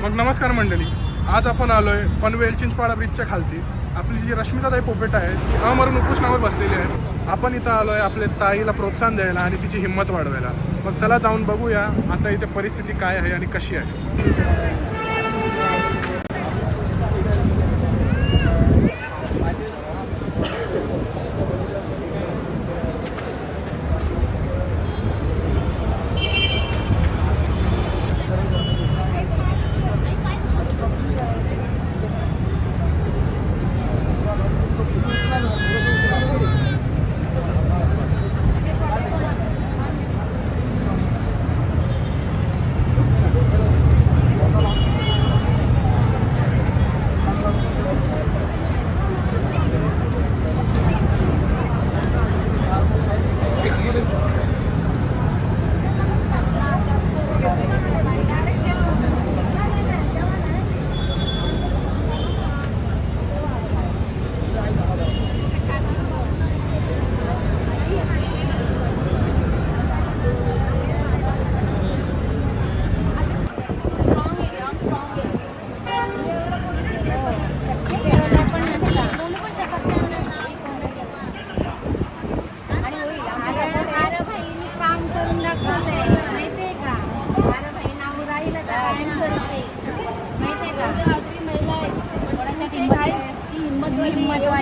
मग नमस्कार मंडळी, आज आपण आलोय पनवेल चिंचपाडा ब्रिजच्या खालती. आपली जी रश्मिताताई पोपेट आहे ती अमरण उपोषणावर बसलेली आहे. आपण इथं आलोय आपल्या ताईला प्रोत्साहन द्यायला आणि तिची हिंमत वाढवायला. मग चला जाऊन बघूया आता इथे परिस्थिती काय आहे आणि कशी आहे.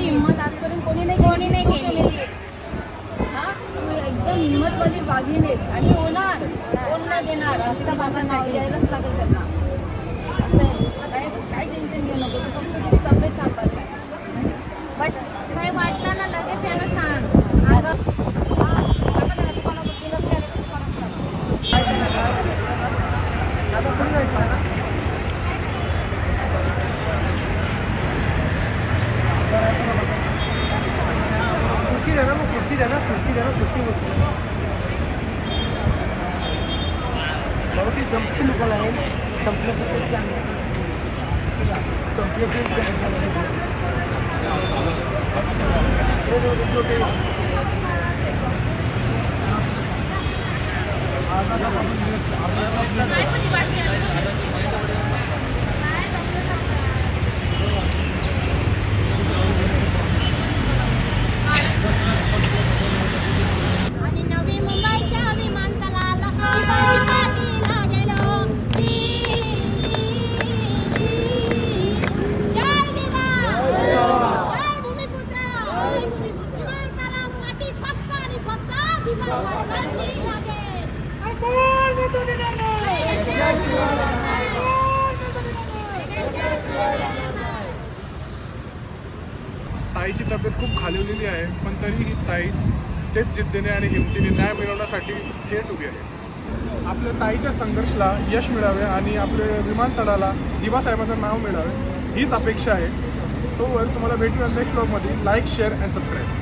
हिम्मत आजपर्यंत कोणी नाही केली. हा, तू एकदम हिम्मतवाली वाघीण आहेस आणि होणार, कोण नाही देणार. आता माझं नाव द्यायलाच लागेल त्यांना. असं आहे, काय टेन्शन घेऊ नको, तू फक्त तुझी तब्येत सांभाळ. बट काय वाटलं ना लगेच याला सांग. कुर्सी बहुत ही संपली मसाला आहे. ताईची तब्येत खूप खालवलेली आहे, पण तरीही ताई तेच जिद्दीने आणि हिमतीने न्याय मिळवण्यासाठी थेट उभी आहे. आपल्या ताईच्या संघर्षाला यश मिळावे आणि आपल्या विमानतळाला दिवासाहेबांचं नाव मिळावे हीच अपेक्षा आहे. तोवर तुम्हाला भेटूया नेक्स्ट ब्लॉगमध्ये. Like, share and subscribe.